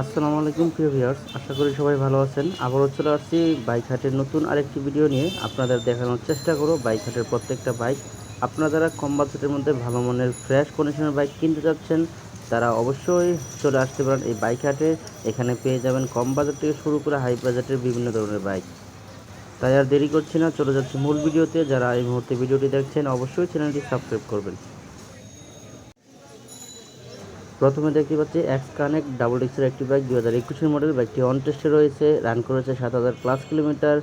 আসসালামু আলাইকুম প্রিয় ভিউয়ার্স, আশা করি সবাই ভালো আছেন। আবারও চলে আসছি বাইক হাটের নতুন আরেকটি ভিডিও নিয়ে আপনাদের দেখানোর চেষ্টা করব বাইক হাটের প্রত্যেকটা বাইক। আপনারা যারা কম বাজেটের মধ্যে ভালো মানের ফ্রেশ কন্ডিশনের বাইক কিনতে যাচ্ছেন তারা অবশ্যই চলে আসতে পারেন এই বাইক হাটে। এখানে পেয়ে যাবেন কম বাজেট থেকে শুরু করে হাই বাজেটের বিভিন্ন ধরনের বাইক। তাই আর দেরি করছি না, চলে যাচ্ছি মূল ভিডিওতে। যারা এই মুহূর্তে ভিডিওটি দেখছেন অবশ্যই চ্যানেলটি সাবস্ক্রাইব করবেন। প্রথমে দেখতে পাচ্ছি এক্স কানেক্ট ডাবল ডিক্সের একটি বাইক, 2021 মডেল। বাইকটি অন টেস্টে রয়েছে, রান করেছে 7,000+ কিলোমিটার।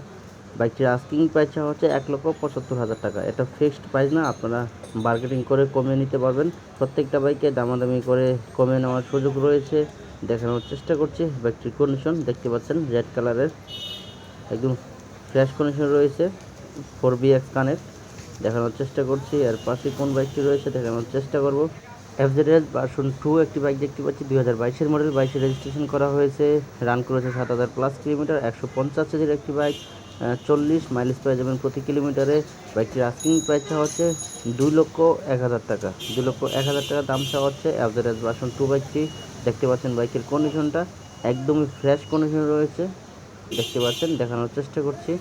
বাইকটির আস্কিং প্রাইস হচ্ছে 1,75,000 টাকা। এটা ফিক্সড প্রাইস না, আপনারা বার্গেনিং করে কমিয়ে নিতে পারবেন। প্রত্যেকটা বাইকে দামাদামি করে কমিয়ে নেওয়ার সুযোগ রয়েছে। দেখানোর চেষ্টা করছি। বাইকটির কন্ডিশন দেখতে পাচ্ছেন, রেড কালারের একদম ফ্রেশ কন্ডিশন রয়েছে। 4BX কানেক্ট দেখানোর চেষ্টা করছি। এর পাশে কোন বাইকটি রয়েছে দেখানোর চেষ্টা করব। এফজেডএস ভার্সন 2 একটি বাইক দেখতে পাচ্ছি, 2022 মডেল। 22 রেজিস্ট্রেশন করা হয়েছে, রান করেছে 7,000+ কিলোমিটার। 150 সিসির একটি বাইক, 40 মাইলেজ পেয়ে যাবেন প্রতি কিলোমিটারে। বাইকটির আস্কিং প্রাইস হচ্ছে 2,01,000 টাকা। 2,01,000 টাকা দাম চাওয়া হচ্ছে এফজেডএস ভার্সন 2 বাইকটি। দেখতে পাচ্ছেন বাইকের কন্ডিশনটা একদমই ফ্রেশ কন্ডিশন রয়েছে, দেখতে পাচ্ছেন। দেখানোর চেষ্টা করছি।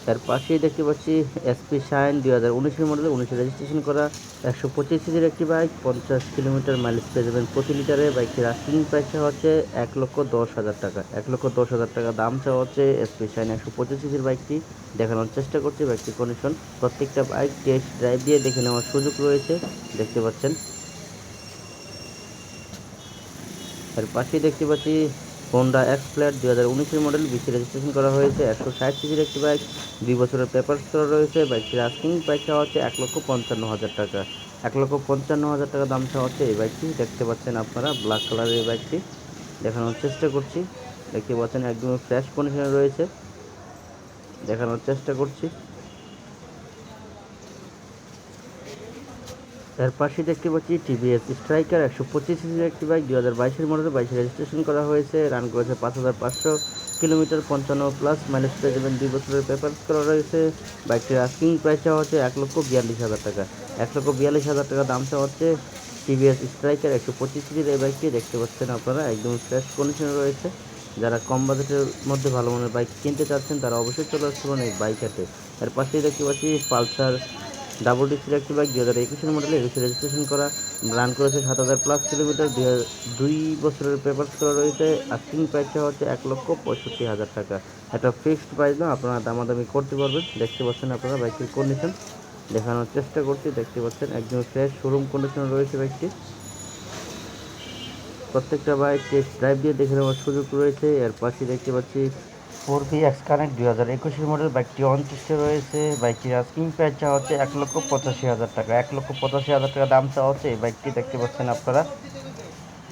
তার পাশেই দেখতে পাচ্ছি এসপি শাইন, 2019 মডেল, 19 রেজিস্ট্রেশন করা। 125 সিসির একটি বাইক, 50 কিলোমিটার মাইলেজ পেয়ে যাবেন প্রতি লিটারে। বাইকটির আস্কিং প্রাইস হচ্ছে 1,10,000 টাকা। 1,10,000 টাকা দাম চাওয়া হচ্ছে এসপি শাইন 125 সিসির বাইকটি। দেখানোর চেষ্টা করছি বাইকটির কন্ডিশন। প্রত্যেকটা বাইক টেস্ট ড্রাইভ দিয়ে দেখে নেওয়ার সুযোগ রয়েছে, দেখতে পাচ্ছেন। এর পাশেই দেখতে পাচ্ছি Honda x plate, 2019 model, 20 registration করা হয়েছে। 160 সিসির একটি বাইক, 2 বছরের পেপারস করা রয়েছে। বাইকটির আস্কিং প্রাইস চাওয়া হচ্ছে 1,55,000 টাকা। 1,55,000 টাকা দাম চাওয়া হচ্ছে এই বাইকটি। দেখতে পাচ্ছেন আপনারা ব্ল্যাক কালারের এই বাইকটি। দেখানোর চেষ্টা করছি। দেখতে পাচ্ছেন একদম ফ্রেশ কন্ডিশনে রয়েছে, দেখানোর চেষ্টা করছি। এর পাশে দেখতে পাচ্ছি টিভিএস স্ট্রাইকার, 125 সিসির একটি বাইক, 2022 মডেল। 22 রেজিস্ট্রেশন করা হয়েছে, রান করেছে 5,500 কিলোমিটার। 55+ মাইলেজ পেয়ে যাবেন, 2 বছরের পেপারস করা রয়েছে। বাইকটির আস্কিং প্রাইস চাওয়া হচ্ছে 1,42,000 টাকা। 1,42,000 টাকা দাম চাওয়া হচ্ছে টিভিএস স্ট্রাইকার 125 সিসির এই বাইকটি। দেখতে পাচ্ছেন আপনারা একদম ফ্রেশ কন্ডিশনে রয়েছে। যারা কম বাজেটের মধ্যে ভালো মানের বাইক কিনতে চাচ্ছেন তারা অবশ্যই চলে আসতে পারেন এই বাইক হাটে। এর পাশেই দেখতে পাচ্ছি পালসার ডাবল ডিক্সের একটি বাইক, 2021 মডেলে, 21 রেজিস্ট্রেশন করা। রান করেছে 7,000+ কিলোমিটার। 2 বছরের পেপারস করা রয়েছে। আস্কিং প্রাইস হচ্ছে 1,65,000 টাকা। একটা ফিক্সড প্রাইস না, আপনারা দামাদামি করতে পারবেন। দেখতে পাচ্ছেন আপনারা বাইকের কন্ডিশন, দেখানোর চেষ্টা করছি। দেখতে পাচ্ছেন একদম ফ্রেশ শোরুম কন্ডিশন রয়েছে বাইকটি। প্রত্যেকটা বাইক টেস্ট ড্রাইভ দিয়ে দেখে নেওয়ার সুযোগ রয়েছে। এর পাশে দেখতে পাচ্ছি 4BX কানেক্ট, 2021 মডেল। বাইকটি অন টেস্টে রয়েছে। বাইকটির আস্কিং প্রাইস চাওয়া হচ্ছে 1,85,000 টাকা। 1,85,000 টাকা দাম চাওয়া হচ্ছে এই বাইকটি। দেখতে পাচ্ছেন আপনারা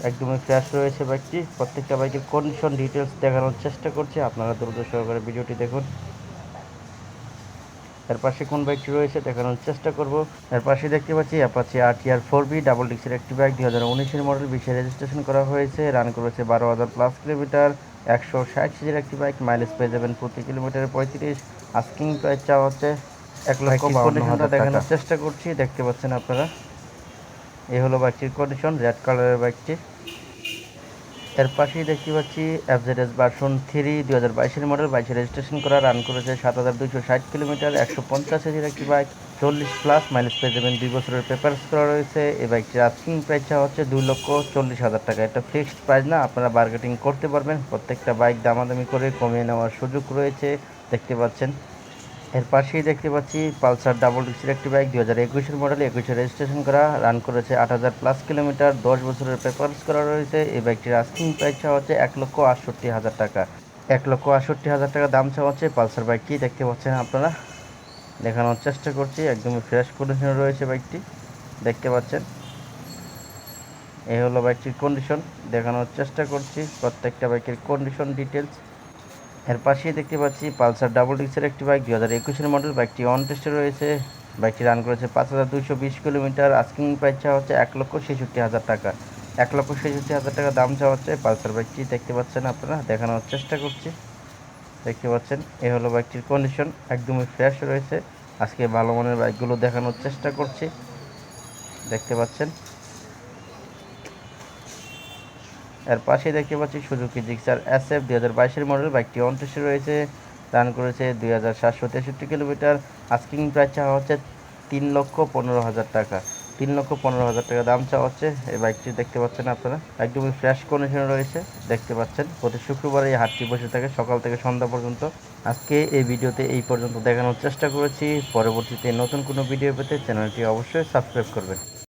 একদমই ফ্রেশ রয়েছে বাইকটি। প্রত্যেকটা বাইকের কন্ডিশন ডিটেলস দেখানোর চেষ্টা করছি, আপনারা দ্রুত সহকারে ভিডিওটি দেখুন। এর পাশে কোন বাইকটি রয়েছে দেখানোর চেষ্টা করব। এর পাশে দেখতে পাচ্ছি অ্যাপাচি RTR 4B ডাবল ডিক্সের একটি বাইক, 2019 মডেল, 20 রেজিস্ট্রেশন করা হয়েছে। রান করেছে 12,000+ কিলোমিটার। 160 সিসির একটি বাইক, মাইলেজ পেয়ে যাবেন প্রতি কিলোমিটারে 35। আস্কিং প্রাইস চাওয়া হচ্ছে 1,52,000 টাকা। দেখানোর চেষ্টা করছি, দেখতে পাচ্ছেন আপনারা এই হলো বাইকটির কন্ডিশন, রেড কালারের বাইকটি। এর পাশেই দেখতে পাচ্ছি এফজেডএস ভার্সন 3, 2022 মডেল, 22 রেজিস্ট্রেশন করা। রান করেছে 7,260 কিলোমিটার। 150 সিসির একটি বাইক, 40+ মাইলেজ পেয়ে যাবেন, 2 বছরের পেপারস করা রয়েছে। এই বাইকটির আস্কিং প্রাইস হচ্ছে 2,40,000 টাকা। এটা ফিক্সড প্রাইস না, আপনারা বার্গেটিং করতে পারবেন। প্রত্যেকটা বাইক দামাদামি করে কমিয়ে নেওয়ার সুযোগ রয়েছে, দেখতে পাচ্ছেন। এর পাশেই দেখতে পাচ্ছি পালসার ডাবল ডিক্সের একটি বাইক, 2021 মডেল, 21 রেজিস্ট্রেশন করা। রান করেছে 8,000+ কিলোমিটার। 10 বছরের পেপারস করা রয়েছে। এই বাইকটির আস্কিং প্রাইস হচ্ছে 1,68,000 টাকা। 1,68,000 টাকা দাম চাওয়া হচ্ছে পালসার বাইকটি। দেখতে পাচ্ছেন আপনারা, দেখানোর চেষ্টা করছি। একদমই ফ্রেশ কন্ডিশনে রয়েছে বাইকটি, দেখতে পাচ্ছেন। এই হলো বাইকটির কন্ডিশন, দেখানোর চেষ্টা করছি প্রত্যেকটা বাইকের কন্ডিশন ডিটেলস। এর পাশেই দেখতে পাচ্ছি পালসার ডাবল ডিক্সের একটি বাইক, 2021 মডেল। বাইকটি অন টেস্টে রয়েছে। বাইকটি রান করেছে 5,220 কিলোমিটার। আস্কিং প্রাইস চাওয়া হচ্ছে 1,66,000 টাকা। 1,66,000 টাকা দাম চাওয়া হচ্ছে পালসার বাইকটি। দেখতে পাচ্ছেন আপনারা, দেখানোর চেষ্টা করছি। দেখতে পাচ্ছেন এই হলো বাইকটির কন্ডিশন, একদমই ফ্রেশ রয়েছে। আজকে ভালো মানের বাইকগুলো দেখানোর চেষ্টা করছি, দেখতে পাচ্ছেন। এর পাশেই দেখতে পাচ্ছি সুজুকি জিক্সার SF 2022 মডেল, বাইকটি অন টেস্টে রয়েছে, রান করেছে 2763 কিলোমিটার। আস্কিং প্রাইস চাওয়া হচ্ছে 3,15,000 টাকা, 3,15,000 টাকা দাম চাওয়া হচ্ছে। এই বাইকটি দেখতে পাচ্ছেন আপনারা একদমই ফ্রেশ কন্ডিশনে রয়েছে, দেখতে পাচ্ছেন। প্রতি শুক্রবার এই হাটটি বসে থাকে সকাল থেকে সন্ধ্যা পর্যন্ত। আজকে এই ভিডিওতে এই পর্যন্ত দেখানোর চেষ্টা করেছি। পরবর্তীতে নতুন কোনো ভিডিও পেতে চ্যানেলটি অবশ্যই সাবস্ক্রাইব করবেন।